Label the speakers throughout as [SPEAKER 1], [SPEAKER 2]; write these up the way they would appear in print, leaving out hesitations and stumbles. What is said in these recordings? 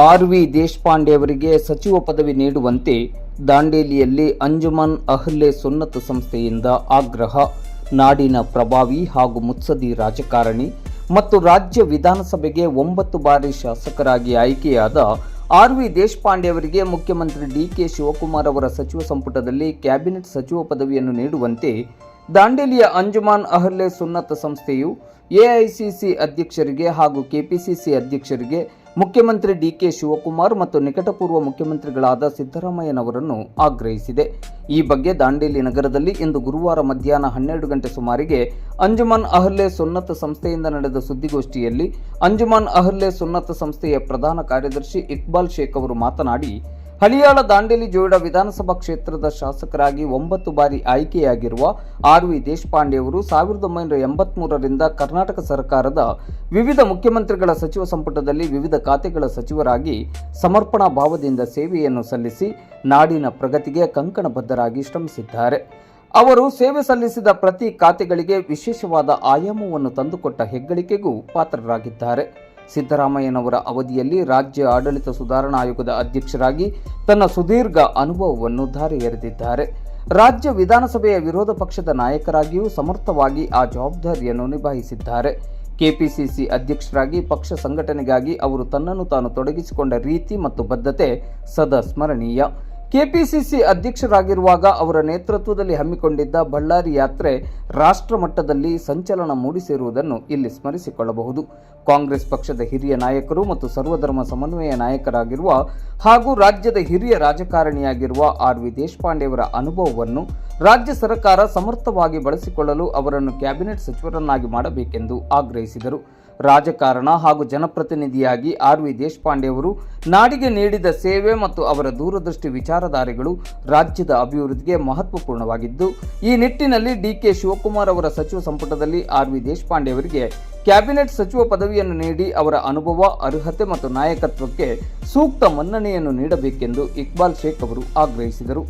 [SPEAKER 1] ಆರ್.ವಿ. ದೇಶಪಾಂಡೆ ಅವರಿಗೆ ಸಚಿವ ಪದವಿ ನೀಡುವಂತೆ ದಾಂಡೇಲಿಯಲ್ಲಿ ಅಂಜುಮನ್ ಅಹ್ಲೆ ಸುನ್ನತ್ ಸಂಸ್ಥೆಯಿಂದ ಆಗ್ರಹ. ನಾಡಿನ ಪ್ರಭಾವಿ ಹಾಗೂ ಮುತ್ಸದಿ ರಾಜಕಾರಣಿ ಮತ್ತು ರಾಜ್ಯ ವಿಧಾನಸಭೆಗೆ 9 ಬಾರಿ ಶಾಸಕರಾಗಿ ಆಯ್ಕೆಯಾದ ಆರ್.ವಿ. ದೇಶಪಾಂಡೆ ಅವರಿಗೆ ಮುಖ್ಯಮಂತ್ರಿ ಡಿ.ಕೆ. ಶಿವಕುಮಾರ್ ಅವರ ಸಚಿವ ಸಂಪುಟದಲ್ಲಿ ಕ್ಯಾಬಿನೆಟ್ ಸಚಿವ ಪದವಿಯನ್ನು ನೀಡುವಂತೆ ದಾಂಡೇಲಿಯ ಅಂಜುಮನ್ ಅಹ್ಲೆ ಸುನ್ನತ್ ಸಂಸ್ಥೆಯು ಎಐಸಿಸಿ ಅಧ್ಯಕ್ಷರಿಗೆ ಹಾಗೂ ಕೆಪಿಸಿಸಿ ಅಧ್ಯಕ್ಷರಿಗೆ ಮುಖ್ಯಮಂತ್ರಿ ಡಿ.ಕೆ. ಶಿವಕುಮಾರ್ ಮತ್ತು ನಿಕಟಪೂರ್ವ ಮುಖ್ಯಮಂತ್ರಿಗಳಾದ ಸಿದ್ದರಾಮಯ್ಯನವರನ್ನು ಆಗ್ರಹಿಸಿದೆ. ಈ ಬಗ್ಗೆ ದಾಂಡೇಲಿ ನಗರದಲ್ಲಿ ಇಂದು ಗುರುವಾರ ಮಧ್ಯಾಹ್ನ 12 ಗಂಟೆ ಸುಮಾರಿಗೆ ಅಂಜುಮನ್ ಅಹ್ಲೆ ಸುನ್ನತ್ ಸಂಸ್ಥೆಯಿಂದ ನಡೆದ ಸುದ್ದಿಗೋಷ್ಠಿಯಲ್ಲಿ ಅಂಜುಮನ್ ಅಹ್ಲೆ ಸುನ್ನತ್ ಸಂಸ್ಥೆಯ ಪ್ರಧಾನ ಕಾರ್ಯದರ್ಶಿ ಇಕ್ಬಾಲ್ ಶೇಖ್ ಅವರು ಮಾತನಾಡಿ, ಹಳಿಯಾಳ ದಾಂಡೇಲಿ ಜೋಯಿಡಾ ವಿಧಾನಸಭಾ ಕ್ಷೇತ್ರದ ಶಾಸಕರಾಗಿ 9 ಬಾರಿ ಆಯ್ಕೆಯಾಗಿರುವ ಆರ್.ವಿ. ದೇಶಪಾಂಡೆ ಅವರು 1983ರಿಂದ ಕರ್ನಾಟಕ ಸರ್ಕಾರದ ವಿವಿಧ ಮುಖ್ಯಮಂತ್ರಿಗಳ ಸಚಿವ ಸಂಪುಟದಲ್ಲಿ ವಿವಿಧ ಖಾತೆಗಳ ಸಚಿವರಾಗಿ ಸಮರ್ಪಣಾ ಭಾವದಿಂದ ಸೇವೆಯನ್ನು ಸಲ್ಲಿಸಿ ನಾಡಿನ ಪ್ರಗತಿಗೆ ಕಂಕಣಬದ್ಧರಾಗಿ ಶ್ರಮಿಸಿದ್ದಾರೆ. ಅವರು ಸೇವೆ ಸಲ್ಲಿಸಿದ ಪ್ರತಿ ಖಾತೆಗಳಿಗೆ ವಿಶೇಷವಾದ ಆಯಾಮವನ್ನು ತಂದುಕೊಟ್ಟ ಹೆಗ್ಗಳಿಕೆಗೂ ಪಾತ್ರರಾಗಿದ್ದಾರೆ. ಸಿದ್ದರಾಮಯ್ಯನವರ ಅವಧಿಯಲ್ಲಿ ರಾಜ್ಯ ಆಡಳಿತ ಸುಧಾರಣಾ ಆಯೋಗದ ಅಧ್ಯಕ್ಷರಾಗಿ ತನ್ನ ಸುದೀರ್ಘ ಅನುಭವವನ್ನು ಧಾರೆ ಎರೆದಿದ್ದಾರೆ. ರಾಜ್ಯ ವಿಧಾನಸಭೆಯ ವಿರೋಧ ಪಕ್ಷದ ನಾಯಕರಾಗಿಯೂ ಸಮರ್ಥವಾಗಿ ಆ ಜವಾಬ್ದಾರಿಯನ್ನು ನಿಭಾಯಿಸಿದ್ದಾರೆ. ಕೆಪಿಸಿಸಿ ಅಧ್ಯಕ್ಷರಾಗಿ ಪಕ್ಷ ಸಂಘಟನೆಗಾಗಿ ಅವರು ತನ್ನನ್ನು ತಾನು ತೊಡಗಿಸಿಕೊಂಡ ರೀತಿ ಮತ್ತು ಬದ್ಧತೆ ಸದಾ ಸ್ಮರಣೀಯ. ಕೆಪಿಸಿಸಿ ಅಧ್ಯಕ್ಷರಾಗಿರುವಾಗ ಅವರ ನೇತೃತ್ವದಲ್ಲಿ ಹಮ್ಮಿಕೊಂಡಿದ್ದ ಬಳ್ಳಾರಿ ಯಾತ್ರೆ ರಾಷ್ಟ್ರ ಮಟ್ಟದಲ್ಲಿ ಸಂಚಲನ ಮೂಡಿಸಿರುವುದನ್ನು ಇಲ್ಲಿ ಸ್ಮರಿಸಿಕೊಳ್ಳಬಹುದು. ಕಾಂಗ್ರೆಸ್ ಪಕ್ಷದ ಹಿರಿಯ ನಾಯಕರು ಮತ್ತು ಸರ್ವಧರ್ಮ ಸಮನ್ವಯ ನಾಯಕರಾಗಿರುವ ಹಾಗೂ ರಾಜ್ಯದ ಹಿರಿಯ ರಾಜಕಾರಣಿಯಾಗಿರುವ ಆರ್.ವಿ. ದೇಶಪಾಂಡೆಯವರ ಅನುಭವವನ್ನು ರಾಜ್ಯ ಸರ್ಕಾರ ಸಮರ್ಥವಾಗಿ ಬಳಸಿಕೊಳ್ಳಲು ಅವರನ್ನು ಕ್ಯಾಬಿನೆಟ್ ಸಚಿವರನ್ನಾಗಿ ಮಾಡಬೇಕೆಂದು ಆಗ್ರಹಿಸಿದರು. ರಾಜಕಾರಣ ಹಾಗೂ ಜನಪ್ರತಿನಿಧಿಯಾಗಿ ಆರ್.ವಿ. ದೇಶಪಾಂಡೆ ಅವರು ನಾಡಿಗೆ ನೀಡಿದ ಸೇವೆ ಮತ್ತು ಅವರ ದೂರದೃಷ್ಟಿ ವಿಚಾರಧಾರೆಗಳು ರಾಜ್ಯದ ಅಭಿವೃದ್ಧಿಗೆ ಮಹತ್ವಪೂರ್ಣವಾಗಿದ್ದು, ಈ ನಿಟ್ಟಿನಲ್ಲಿ ಡಿ.ಕೆ. ಶಿವಕುಮಾರ್ ಅವರ ಸಚಿವ ಸಂಪುಟದಲ್ಲಿ ಆರ್.ವಿ. ದೇಶಪಾಂಡೆ ಅವರಿಗೆ ಕ್ಯಾಬಿನೆಟ್ ಸಚಿವ ಪದವಿಯನ್ನು ನೀಡಿ ಅವರ ಅನುಭವ, ಅರ್ಹತೆ ಮತ್ತು ನಾಯಕತ್ವಕ್ಕೆ ಸೂಕ್ತ ಮನ್ನಣೆಯನ್ನು ನೀಡಬೇಕೆಂದು ಇಕ್ಬಾಲ್ ಶೇಖ್ ಅವರು ಆಗ್ರಹಿಸಿದರು.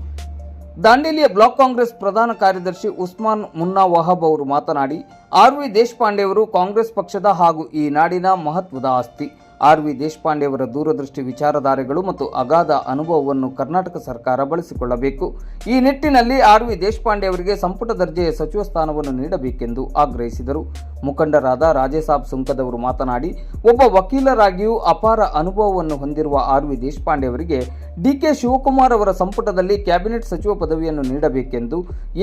[SPEAKER 1] ದಾಂಡೇಲಿಯ ಬ್ಲಾಕ್ ಕಾಂಗ್ರೆಸ್ ಪ್ರಧಾನ ಕಾರ್ಯದರ್ಶಿ ಉಸ್ಮಾನ್ ಮುನ್ನಾ ವಹಾಬ್ ಅವರು ಮಾತನಾಡಿ, ಆರ್.ವಿ. ದೇಶಪಾಂಡೆ ಅವರು ಕಾಂಗ್ರೆಸ್ ಪಕ್ಷದ ಹಾಗೂ ಈ ನಾಡಿನ ಮಹತ್ವದ ಆಸ್ತಿ. ಆರ್.ವಿ. ದೇಶಪಾಂಡೆ ಅವರ ದೂರದೃಷ್ಟಿ ವಿಚಾರಧಾರೆಗಳು ಮತ್ತು ಅಗಾಧ ಅನುಭವವನ್ನು ಕರ್ನಾಟಕ ಸರ್ಕಾರ ಬಳಸಿಕೊಳ್ಳಬೇಕು. ಈ ನಿಟ್ಟಿನಲ್ಲಿ ಆರ್.ವಿ. ದೇಶಪಾಂಡೆ ಅವರಿಗೆ ಸಂಪುಟ ದರ್ಜೆಯ ಸಚಿವ ಸ್ಥಾನವನ್ನು ನೀಡಬೇಕೆಂದು ಆಗ್ರಹಿಸಿದರು. ಮುಖಂಡರಾದ ರಾಜೇಸಾಬ್ ಸುಂಕದವರು ಮಾತನಾಡಿ, ಒಬ್ಬ ವಕೀಲರಾಗಿಯೂ ಅಪಾರ ಅನುಭವವನ್ನು ಹೊಂದಿರುವ ಆರ್.ವಿ. ದೇಶಪಾಂಡೆ ಅವರಿಗೆ ಡಿ.ಕೆ. ಶಿವಕುಮಾರ್ ಅವರ ಸಂಪುಟದಲ್ಲಿ ಕ್ಯಾಬಿನೆಟ್ ಸಚಿವ ಪದವಿಯನ್ನು ನೀಡಬೇಕೆಂದು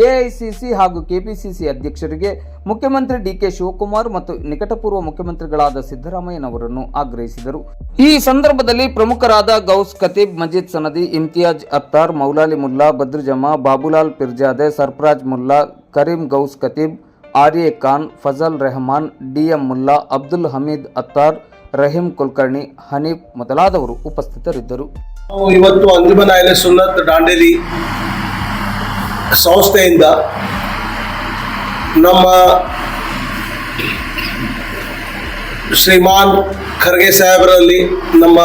[SPEAKER 1] ಎಐಸಿಸಿ ಹಾಗೂ ಕೆಪಿಸಿಸಿ ಅಧ್ಯಕ್ಷರಿಗೆ ಮುಖ್ಯಮಂತ್ರಿ ಡಿ.ಕೆ. ಶಿವಕುಮಾರ್ ಮತ್ತು ನಿಕಟಪೂರ್ವ ಮುಖ್ಯಮಂತ್ರಿಗಳಾದ ಸಿದ್ದರಾಮಯ್ಯನವರನ್ನು ಆಗ್ರಹಿಸಿದರು. ಈ ಸಂದರ್ಭದಲ್ಲಿ ಪ್ರಮುಖರಾದ ಗೌಸ್ ಖತೀಬ್, ಮಜೀದ್ ಸನದಿ, ಇಮ್ತಿಯಾಜ್ ಅತ್ತಾರ್, ಮೌಲಾಲಿ ಮುಲ್ಲಾ, ಬದ್ರ್ ಜಮಾ, ಬಾಬುಲಾಲ್ ಪಿರ್ಜಾದೆ, ಸರ್ಫರಾಜ್ ಮುಲ್ಲಾ, ಕರೀಂ ಗೌಸ್ ಖತೀಬ್, ಆರ್ಯೆ ಖಾನ್, ಫಜಲ್ ರೆಹಮಾನ್, ಡಿ.ಎಂ. ಮುಲ್ಲಾ, ಅಬ್ದುಲ್ ಹಮೀದ್ ಅತ್ತಾರ್, ರಹೀಂ ಕುಲಕರ್ಣಿ, ಹನೀಫ್ ಮೊದಲಾದವರು ಉಪಸ್ಥಿತರಿದ್ದರು.
[SPEAKER 2] ಇವತ್ತು ಅಂಜುಮನ್ ಅಹ್ಲೆ ಸುನ್ನತ್ ದಾಂಡೇಲಿ ಸಂಸ್ಥೆಯಿಂದ ನಮ್ಮ ಶ್ರೀಮಾನ್ ಖರ್ಗೆ ಸಾಹೇಬರಲ್ಲಿ, ನಮ್ಮ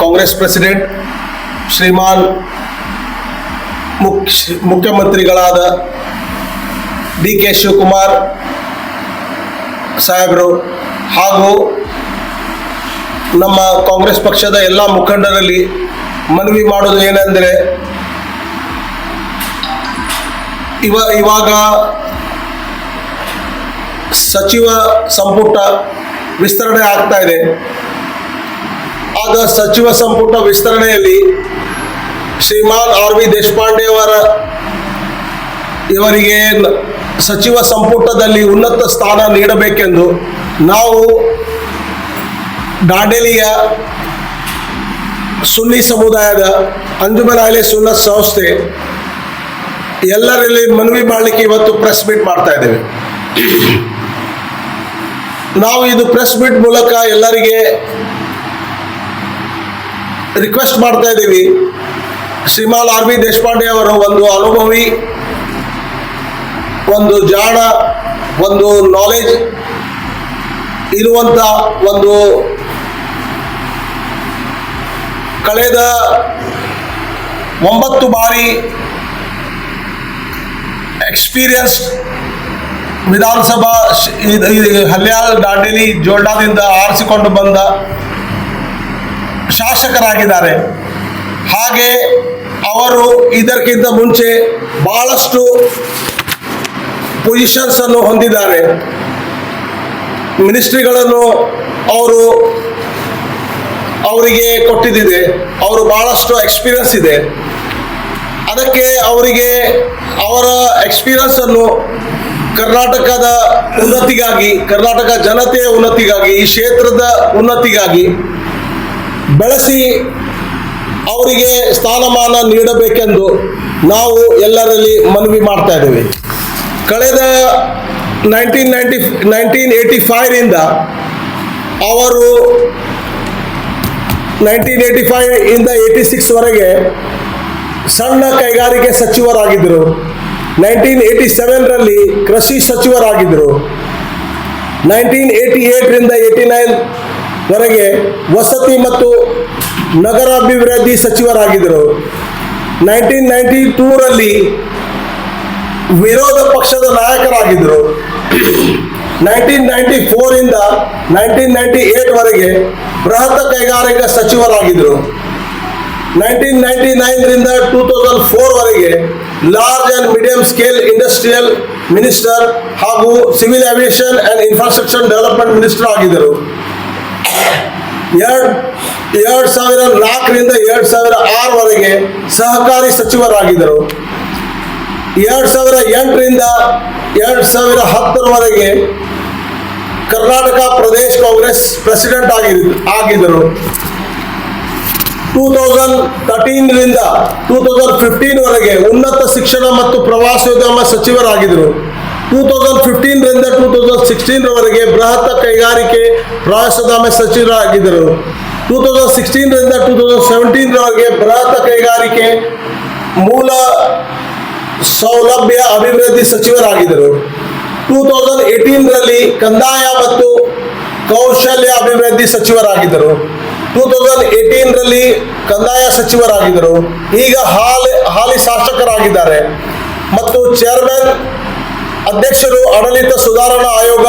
[SPEAKER 2] ಕಾಂಗ್ರೆಸ್ ಪ್ರೆಸಿಡೆಂಟ್ ಶ್ರೀಮಾನ್ ಮುಖ್ಯಮಂತ್ರಿಗಳಾದ ಡಿ.ಕೆ. ಶಿವಕುಮಾರ್ ಸಾಹೇಬರು ಹಾಗೂ ನಮ್ಮ ಕಾಂಗ್ರೆಸ್ ಪಕ್ಷದ ಎಲ್ಲ ಮುಖಂಡರಲ್ಲಿ ಮನವಿ ಮಾಡೋದು ಏನೆಂದರೆ, ಇವಾಗ ಸಚಿವ ಸಂಪುಟ ವಿಸ್ತರಣೆ ಆಗ್ತಾ ಇದೆ. ಆಗ ಸಚಿವ ಸಂಪುಟ ವಿಸ್ತರಣೆಯಲ್ಲಿ ಶ್ರೀಮಾನ್ ಆರ್.ವಿ. ದೇಶಪಾಂಡೆ ಇವರಿಗೆ ಸಚಿವ ಸಂಪುಟದಲ್ಲಿ ಉನ್ನತ ಸ್ಥಾನ ನೀಡಬೇಕೆಂದು ನಾವು ದಾಂಡೇಲಿಯ ಸುನ್ನಿ ಸಮುದಾಯದ ಅಂಜುಮನ್ ಅಹ್ಲೆ ಸುನ್ನತ್ ಸಂಸ್ಥೆ ಎಲ್ಲರಲ್ಲಿ ಮನವಿ ಮಾಡಲಿಕ್ಕೆ ಇವತ್ತು ಪ್ರೆಸ್ ಮೀಟ್ ಮಾಡ್ತಾ ಇದ್ದೇವೆ. ನಾವು ಇದು ಪ್ರೆಸ್ ಮೀಟ್ ಮೂಲಕ ಎಲ್ಲರಿಗೆ ರಿಕ್ವೆಸ್ಟ್ ಮಾಡ್ತಾ ಇದ್ದೀವಿ. ಶ್ರೀಮಾನ್ ಆರ್.ವಿ. ದೇಶಪಾಂಡೆ ಅವರು ಒಂದು ಅನುಭವಿ, ಒಂದು ಜಾಣ, ಒಂದು ನಾಲೆಜ್ ಇರುವಂಥ ಒಂದು ಕಳೆದ 9 ಬಾರಿ ಎಕ್ಸ್ಪೀರಿಯನ್ಸ್ ವಿಧಾನಸಭಾ ಹಲ್ಯಾಳ್ ದಾಂಡೇಲಿ ಜೋಲ್ಡಾದಿಂದ ಆರಿಸಿಕೊಂಡು ಬಂದ ಶಾಸಕರಾಗಿದ್ದಾರೆ. ಹಾಗೆ ಅವರು ಇದಕ್ಕಿಂತ ಮುಂಚೆ ಬಹಳಷ್ಟು ಪೊಸಿಷನ್ಸ್ ಅನ್ನು ಹೊಂದಿದ್ದಾರೆ. ಮಿನಿಸ್ಟ್ರಿಗಳನ್ನು ಅವರಿಗೆ ಕೊಟ್ಟಿದ್ದಿದೆ. ಅವರು ಬಹಳಷ್ಟು ಎಕ್ಸ್ಪೀರಿಯನ್ಸ್ ಇದೆ. ಅದಕ್ಕೆ ಅವರಿಗೆ ಅವರ ಎಕ್ಸ್ಪೀರಿಯನ್ಸ್ ಅನ್ನು ಕರ್ನಾಟಕದ ಉನ್ನತಿಗಾಗಿ, ಕರ್ನಾಟಕ ಜನತೆಯ ಉನ್ನತಿಗಾಗಿ, ಈ ಕ್ಷೇತ್ರದ ಉನ್ನತಿಗಾಗಿ ಬೆಳೆಸಿ ಅವರಿಗೆ ಸ್ಥಾನಮಾನ ನೀಡಬೇಕೆಂದು ನಾವು ಎಲ್ಲರಲ್ಲಿ ಮನವಿ ಮಾಡ್ತಾ ಇದ್ದೇವೆ. ಕಳೆದ 1985ರಿಂದ ಅವರು 1985 86ವರೆಗೆ ಸಣ್ಣ ಕೈಗಾರಿಕೆ ಸಚಿವರಾಗಿದ್ದರು. 1987ರಲ್ಲಿ ಕೃಷಿ ಸಚಿವರಾಗಿದ್ದರು. 1988ರಿಂದ 89ವರೆಗೆ ವಸತಿ ಮತ್ತು ನಗರಾಭಿವೃದ್ಧಿ ಸಚಿವರಾಗಿದ್ದರು. 1992ರಲ್ಲಿ ವಿರೋಧ ಪಕ್ಷದ ನಾಯಕರಾಗಿದ್ದರು. 1994ರಿಂದ 1998ವರೆಗೆ ಬೃಹತ್ ಕೈಗಾರಿಕಾ ಸಚಿವರಾಗಿದ್ದರು. 1999ರಿಂದ 2004ವರೆಗೆ large and medium scale industrial minister ಹಾಗೂ civil aviation and infrastructure development minister ಆಗಿದ್ದರು. 2004ರಿಂದ 2006ವರೆಗೆ ಸಹಕಾರಿ ಸಚಿವರಾಗಿದ್ದರು. 2008ರಿಂದ 2010ರವರೆಗೆ ಕರ್ನಾಟಕ ಪ್ರದೇಶ ಕಾಂಗ್ರೆಸ್ ಪ್ರೆಸಿಡೆಂಟ್ ಆಗಿದ್ದರು. 2013ರಿಂದ 2015ವರೆಗೆ ಉನ್ನತ ಶಿಕ್ಷಣ ಮತ್ತು ಪ್ರವಾಸೋದ್ಯಮ ಸಚಿವರಾಗಿದ್ದರು. 2015ರಿಂದ 2016ರವರೆಗೆ ಬೃಹತ್ ಕೈಗಾರಿಕೆ ಪ್ರವಾಸೋದ್ಯಮ ಸಚಿವರಾಗಿದ್ದರು. 2016ರಿಂದ 2017ರವರೆಗೆ ಬೃಹತ್ ಕೈಗಾರಿಕೆ ಮೂಲ ಸೌಲಭ್ಯ ಅಭಿವೃದ್ಧಿ ಸಚಿವರಾಗಿದ್ದರು. 2018ರಲ್ಲಿ ಕಂದಾಯ ಮತ್ತು ಕೌಶಲ್ಯ ಅಭಿವೃದ್ಧಿ ಸಚಿವರಾಗಿದ್ದರು. 2018ರಲ್ಲಿ ಕಂದಾಯ ಸಚಿವರಾಗಿದ್ದರು. ಈಗ ಹಾಲಿ ಶಾಸಕರಾಗಿದ್ದಾರೆ ಮತ್ತು ಚೇರ್ಮನ್ ಅಧ್ಯಕ್ಷರು ಆಡಳಿತ ಸುಧಾರಣಾ ಆಯೋಗ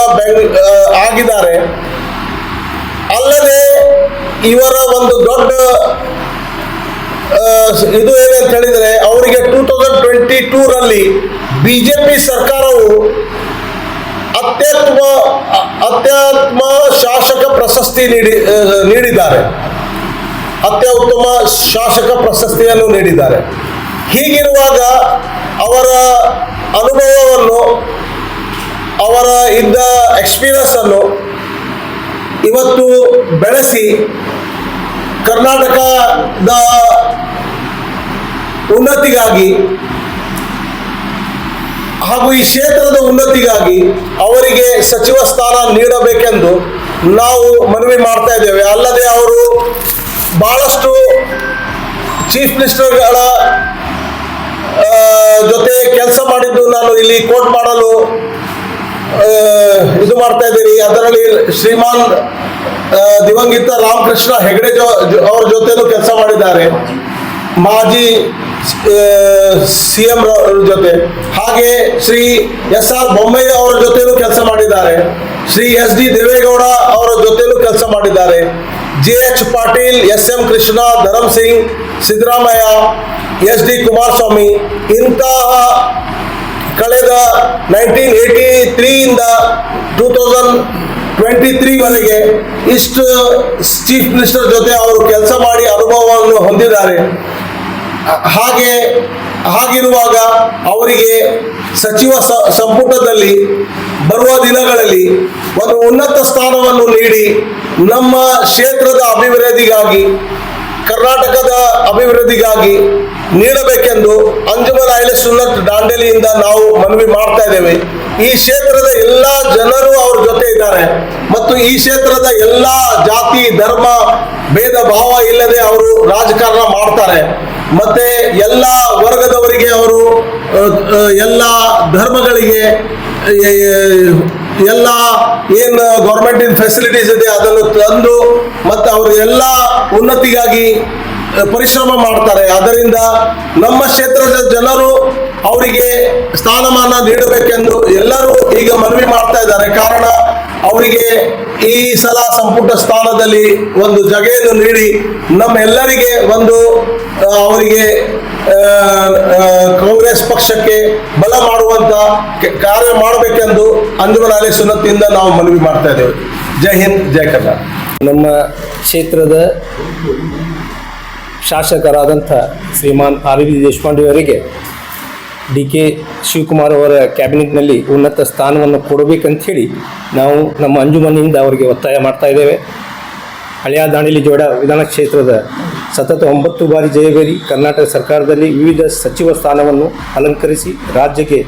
[SPEAKER 2] ಆಗಿದ್ದಾರೆ. ಅಲ್ಲದೆ ಇವರ ಒಂದು ದೊಡ್ಡ ಇದು ಏನಂತ ಹೇಳಿದರೆ, ಅವರಿಗೆ 2022ರಲ್ಲಿ ಬಿಜೆಪಿ ಸರ್ಕಾರವು ಅತ್ಯುತ್ತಮ ಶಾಸಕ ಪ್ರಶಸ್ತಿ ನೀಡಿದ್ದಾರೆ. ಅತ್ಯುತ್ತಮ ಶಾಸಕ ಪ್ರಶಸ್ತಿಯನ್ನು ನೀಡಿದ್ದಾರೆ. ಹೀಗಿರುವಾಗ ಅವರ ಅನುಭವವನ್ನು, ಅವರ ಇದ್ದ ಎಕ್ಸ್ಪೀರಿಯನ್ಸ್ ಅನ್ನು ಇವತ್ತು ಬೆಳೆಸಿ ಕರ್ನಾಟಕದ ಉನ್ನತಿಗಾಗಿ ಹಾಗೂ ಈ ಕ್ಷೇತ್ರದ ಉನ್ನತಿಗಾಗಿ ಅವರಿಗೆ ಸಚಿವ ಸ್ಥಾನ ನೀಡಬೇಕೆಂದು ನಾವು ಮನವಿ ಮಾಡ್ತಾ ಇದ್ದೇವೆ. ಅಲ್ಲದೆ ಅವರು ಬಹಳಷ್ಟು ಚೀಫ್ ಮಿನಿಸ್ಟರ್ಗಳ ಜೊತೆ ಕೆಲಸ ಮಾಡಿದ್ದು ನಾನು ಇಲ್ಲಿ ಕೋಟ್ ಮಾಡಲು ಇದು ಮಾಡ್ತಾ ಇದ್ದೀನಿ. ಅದರಲ್ಲಿ ಶ್ರೀಮಾನ್ ದಿವಂಗತ ರಾಮಕೃಷ್ಣ ಹೆಗಡೆ ಅವರ ಜೊತೆನೂ ಕೆಲಸ ಮಾಡಿದ್ದಾರೆ, ಮಾಜಿ CM ಜೊತೆ. ಹಾಗೆ ಶ್ರೀ SR ಬೊಮ್ಮೆಯ್ಯ ಅವರ ಜೊತೆನೂ ಕೆಲಸ ಮಾಡಿದ್ದಾರೆ. ಶ್ರೀ SD ದೇವೇಗೌಡ ಅವರ ಜೊತೆನೂ ಕೆಲಸ ಮಾಡಿದ್ದಾರೆ. JH Patil, SM Krishna, Dharam Singh, Siddaramaiah, SD Kumaraswamy ಇಂತಹ ಕಳೆದ 1983ಯಿಂದ 2023ವರೆಗೆ ಇಷ್ಟು ಚೀಫ್ ಮಿನಿಸ್ಟರ್ ಜೊತೆ ಅವರು ಕೆಲಸ ಮಾಡಿ ಅನುಭವವನ್ನು ಹೊಂದಿದ್ದಾರೆ. ಹಾಗಿರುವಾಗ ಅವರಿಗೆ ಸಚಿವ ಸಂಪುಟದಲ್ಲಿ ಬರುವ ದಿನಗಳಲ್ಲಿ ಒಂದು ಉನ್ನತ ಸ್ಥಾನವನ್ನು ನೀಡಿ ನಮ್ಮ ಕ್ಷೇತ್ರದ ಅಭಿವೃದ್ಧಿಗಾಗಿ, ಕರ್ನಾಟಕದ ಅಭಿವೃದ್ಧಿಗಾಗಿ ನೀಡಬೇಕೆಂದು ಅಂಜುಮನ್ ಅಹ್ಲೆ ಸುನ್ನತ್ ದಾಂಡೇಲಿಯಿಂದ ನಾವು ಮನವಿ ಮಾಡ್ತಾ ಇದ್ದೇವೆ. ಈ ಕ್ಷೇತ್ರದ ಎಲ್ಲ ಜನರು ಅವ್ರ ಜೊತೆ ಇದ್ದಾರೆ ಮತ್ತು ಈ ಕ್ಷೇತ್ರದ ಎಲ್ಲ ಜಾತಿ ಧರ್ಮ ಭೇದ ಭಾವ ಇಲ್ಲದೆ ಅವರು ರಾಜಕಾರಣ ಮಾಡ್ತಾರೆ. ಮತ್ತೆ ಎಲ್ಲ ವರ್ಗದವರಿಗೆ ಅವರು, ಎಲ್ಲ ಧರ್ಮಗಳಿಗೆ ಎಲ್ಲ ಏನು ಗೌರ್ಮೆಂಟಿನ ಫೆಸಿಲಿಟೀಸ್ ಇದೆ ಅದನ್ನು ತಂದು ಮತ್ತು ಅವರು ಎಲ್ಲ ಉನ್ನತಿಗಾಗಿ ಪರಿಶ್ರಮ ಮಾಡ್ತಾರೆ. ಅದರಿಂದ ನಮ್ಮ ಕ್ಷೇತ್ರದ ಜನರು ಅವರಿಗೆ ಸ್ಥಾನಮಾನ ನೀಡಬೇಕೆಂದು ಎಲ್ಲರೂ ಈಗ ಮನವಿ ಮಾಡ್ತಾ ಇದ್ದಾರೆ. ಕಾರಣ ಅವರಿಗೆ ಈ ಸಲ ಸಂಪುಟ ಸ್ಥಾನದಲ್ಲಿ ಒಂದು ಜಗೆಯನ್ನು ನೀಡಿ ನಮ್ಮೆಲ್ಲರಿಗೆ ಒಂದು ಅವರಿಗೆ ಕಾಂಗ್ರೆಸ್ ಪಕ್ಷಕ್ಕೆ ಬಲ ಮಾಡುವಂತ ಕಾರ್ಯ ಮಾಡಬೇಕೆಂದು ಅಂಜುಮನ್ ಅಹ್ಲೆ ಸುನ್ನತಿಯಿಂದ ನಾವು ಮನವಿ ಮಾಡ್ತಾ ಇದ್ದೇವೆ. ಜೈ ಹಿಂದ್, ಜೈ ಕರ್ನಾಟಕ.
[SPEAKER 3] ನಮ್ಮ ಕ್ಷೇತ್ರದ ಶಾಸಕರಾದಂಥ ಶ್ರೀಮಾನ್ ಆರ್.ವಿ. ದೇಶಪಾಂಡೆ ಅವರಿಗೆ ಡಿ.ಕೆ. ಶಿವಕುಮಾರ್ ಅವರ ಕ್ಯಾಬಿನೆಟ್ನಲ್ಲಿ ಉನ್ನತ ಸ್ಥಾನವನ್ನು ಕೊಡಬೇಕಂಥೇಳಿ ನಾವು ನಮ್ಮ ಅಂಜುಮನಿಂದ ಅವರಿಗೆ ಒತ್ತಾಯ ಮಾಡ್ತಾ ಇದ್ದೇವೆ. ಹಳೆಯ ದಾಂಡೇಲಿ ಜೋಡ ವಿಧಾನ ಕ್ಷೇತ್ರದ ಸತತ 9 ಬಾರಿ ಜಯಬೇರಿ ಕರ್ನಾಟಕ ಸರ್ಕಾರದಲ್ಲಿ ವಿವಿಧ ಸಚಿವ ಸ್ಥಾನವನ್ನು ಅಲಂಕರಿಸಿ ರಾಜ್ಯಕ್ಕೆ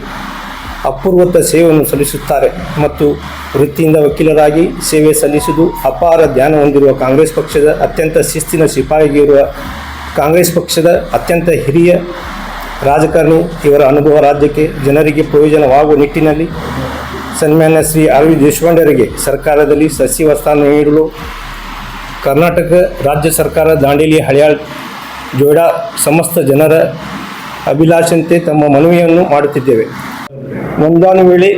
[SPEAKER 3] ಅಪೂರ್ವತ ಸೇವೆಯನ್ನು ಸಲ್ಲಿಸುತ್ತಾರೆ ಮತ್ತು ವೃತ್ತಿಯಿಂದ ವಕೀಲರಾಗಿ ಸೇವೆ ಸಲ್ಲಿಸುವುದು ಅಪಾರ ಜ್ಞಾನ ಹೊಂದಿರುವ ಕಾಂಗ್ರೆಸ್ ಪಕ್ಷದ ಅತ್ಯಂತ ಶಿಸ್ತಿನ ಸಿಪಾಯಿಗಿರುವ ಕಾಂಗ್ರೆಸ್ ಪಕ್ಷದ ಅತ್ಯಂತ ಹಿರಿಯ ರಾಜಕಾರಣಿ. ಇವರ ಅನುಭವ ರಾಜ್ಯಕ್ಕೆ ಜನರಿಗೆ ಪ್ರಯೋಜನವಾಗುವ ನಿಟ್ಟಿನಲ್ಲಿ ಸನ್ಮಾನ್ಯ ಶ್ರೀ ಆರ್.ವಿ. ದೇಶಪಾಂಡೆ ಅವರಿಗೆ ಸರ್ಕಾರದಲ್ಲಿ ಸಚಿವ ಸ್ಥಾನ ನೀಡಲು ಕರ್ನಾಟಕ ರಾಜ್ಯ ಸರ್ಕಾರ ದಾಂಡೇಲಿ ಹಳೆಯಾಳ್ ಜೋಡ ಸಮಸ್ತ ಜನರ ಅಭಿಲಾಷಂತೆ ತಮ್ಮ ಮನವಿಯನ್ನು ಮಾಡುತ್ತಿದ್ದೇವೆ. ಒಂದಾನು ವೇಳೆ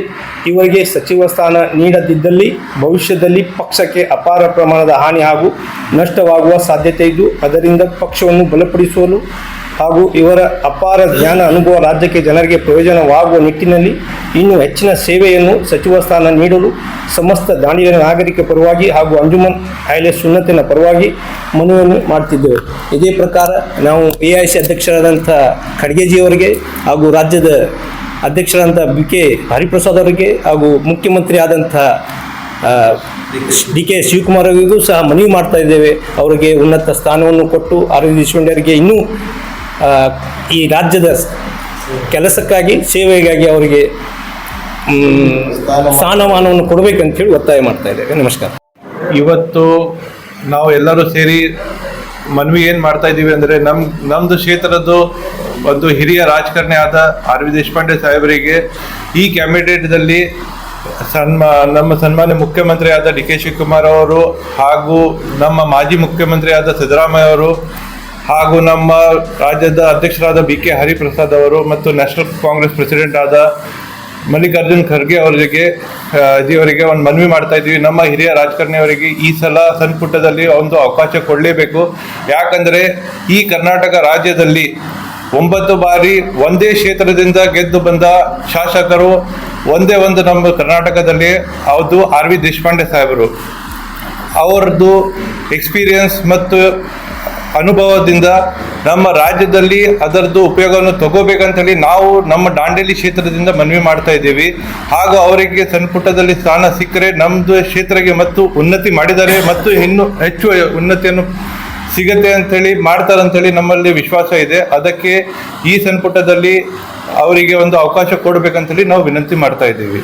[SPEAKER 3] ಇವರಿಗೆ ಸಚಿವ ಸ್ಥಾನ ನೀಡದಿದ್ದಲ್ಲಿ ಭವಿಷ್ಯದಲ್ಲಿ ಪಕ್ಷಕ್ಕೆ ಅಪಾರ ಪ್ರಮಾಣದ ಹಾನಿ ಹಾಗೂ ನಷ್ಟವಾಗುವ ಸಾಧ್ಯತೆ ಇದ್ದು ಅದರಿಂದ ಪಕ್ಷವನ್ನು ಬಲಪಡಿಸಲು ಹಾಗೂ ಇವರ ಅಪಾರ ಜ್ಞಾನ ಅನುಭವ ರಾಜ್ಯಕ್ಕೆ ಜನರಿಗೆ ಪ್ರಯೋಜನವಾಗುವ ನಿಟ್ಟಿನಲ್ಲಿ ಇನ್ನೂ ಹೆಚ್ಚಿನ ಸೇವೆಯನ್ನು ಸಚಿವ ಸ್ಥಾನ ನೀಡಲು ಸಮಸ್ತ ದಾಂಡೇಲಿಯ ನಾಗರಿಕ ಪರವಾಗಿ ಹಾಗೂ ಅಂಜುಮನ್ ಅಹ್ಲೆ ಸುನ್ನತಿನ ಪರವಾಗಿ ಮನವಿಯನ್ನು ಮಾಡ್ತಿದ್ದೇವೆ. ಇದೇ ಪ್ರಕಾರ ನಾವು AIC ಅಧ್ಯಕ್ಷರಾದಂಥ ಖಡ್ಗೆಜಿಯವರಿಗೆ ಹಾಗೂ ರಾಜ್ಯದ ಅಧ್ಯಕ್ಷರಾದಂಥ B.K. ಹರಿಪ್ರಸಾದ್ ಅವರಿಗೆ ಹಾಗೂ ಮುಖ್ಯಮಂತ್ರಿ ಆದಂಥ ಡಿ.ಕೆ. ಶಿವಕುಮಾರ್ ಅವರಿಗೂ ಸಹ ಮನವಿ ಮಾಡ್ತಾ ಇದ್ದೇವೆ. ಅವರಿಗೆ ಉನ್ನತ ಸ್ಥಾನವನ್ನು ಕೊಟ್ಟು ಆರ್.ವಿ. ದೇಶಪಾಂಡೆ ಅವರಿಗೆ ಇನ್ನೂ ಈ ರಾಜ್ಯದ ಕೆಲಸಕ್ಕಾಗಿ ಸೇವೆಗಾಗಿ ಅವರಿಗೆ ಸ್ಥಾನಮಾನವನ್ನು ಕೊಡಬೇಕಂತೇಳಿ ಒತ್ತಾಯ ಮಾಡ್ತಾ ಇದ್ದೇವೆ. ನಮಸ್ಕಾರ.
[SPEAKER 4] ಇವತ್ತು ನಾವು ಎಲ್ಲರೂ ಸೇರಿ ಮನವಿ ಏನು ಮಾಡ್ತಾ ಇದ್ದೀವಿ ಅಂದರೆ ನಮ್ಮದು ಕ್ಷೇತ್ರದ್ದು ಒಂದು ಹಿರಿಯ ರಾಜಕಾರಣಿ ಆದ ಆರ್.ವಿ. ದೇಶಪಾಂಡೆ ಸಾಹೇಬರಿಗೆ ಈ ಕ್ಯಾಬಿನೆಟ್ದಲ್ಲಿ ನಮ್ಮ ಸನ್ಮಾನ್ಯ ಮುಖ್ಯಮಂತ್ರಿ ಆದ ಡಿ.ಕೆ. ಶಿವಕುಮಾರ್ ಅವರು ಹಾಗೂ ನಮ್ಮ ಮಾಜಿ ಮುಖ್ಯಮಂತ್ರಿ ಆದ ಸಿದ್ದರಾಮಯ್ಯ ಅವರು ಹಾಗೂ ನಮ್ಮ ರಾಜ್ಯದ ಅಧ್ಯಕ್ಷರಾದ B.K. ಹರಿಪ್ರಸಾದ್ ಅವರು ಮತ್ತು ನ್ಯಾಷನಲ್ ಕಾಂಗ್ರೆಸ್ ಪ್ರೆಸಿಡೆಂಟ್ ಆದ ಮಲ್ಲಿಕಾರ್ಜುನ್ ಖರ್ಗೆ ಅವರಿಗೆ ಒಂದು ಮನವಿ ಮಾಡ್ತಾ ಇದ್ದೀವಿ. ನಮ್ಮ ಹಿರಿಯ ರಾಜಕಾರಣಿಯವರಿಗೆ ಈ ಸಲ ಸಂಪುಟದಲ್ಲಿ ಒಂದು ಅವಕಾಶ ಕೊಡಲೇಬೇಕು. ಯಾಕಂದರೆ ಈ ಕರ್ನಾಟಕ ರಾಜ್ಯದಲ್ಲಿ 9 ಬಾರಿ ಒಂದೇ ಕ್ಷೇತ್ರದಿಂದ ಗೆದ್ದು ಬಂದ ಶಾಸಕರು ಒಂದೇ ಒಂದು ನಮ್ಮ ಕರ್ನಾಟಕದಲ್ಲಿ ಅದು ಆರ್.ವಿ. ದೇಶಪಾಂಡೆ ಸಾಹೇಬರು. ಅವರದ್ದು ಎಕ್ಸ್ಪೀರಿಯನ್ಸ್ ಮತ್ತು ಅನುಭವದಿಂದ ನಮ್ಮ ರಾಜ್ಯದಲ್ಲಿ ಅದರದ್ದು ಉಪಯೋಗವನ್ನು ತಗೋಬೇಕಂತೇಳಿ ನಾವು ನಮ್ಮ ದಾಂಡೇಲಿ ಕ್ಷೇತ್ರದಿಂದ ಮನವಿ ಮಾಡ್ತಾ ಇದ್ದೀವಿ. ಹಾಗೂ ಅವರಿಗೆ ಸಂಪುಟದಲ್ಲಿ ಸ್ಥಾನ ಸಿಕ್ಕರೆ ನಮ್ಮದು ಕ್ಷೇತ್ರಕ್ಕೆ ಮತ್ತು ಉನ್ನತಿ ಮಾಡಿದ್ದಾರೆ ಮತ್ತು ಇನ್ನೂ ಹೆಚ್ಚು ಉನ್ನತಿಯನ್ನು ಸಿಗುತ್ತೆ ಅಂಥೇಳಿ ಮಾಡ್ತಾರಂಥೇಳಿ ನಮ್ಮಲ್ಲಿ ವಿಶ್ವಾಸ ಇದೆ. ಅದಕ್ಕೆ ಈ ಸಂಪುಟದಲ್ಲಿ ಅವರಿಗೆ ಒಂದು ಅವಕಾಶ ಕೊಡಬೇಕಂತೇಳಿ ನಾವು ವಿನಂತಿ ಮಾಡ್ತಾ ಇದ್ದೀವಿ.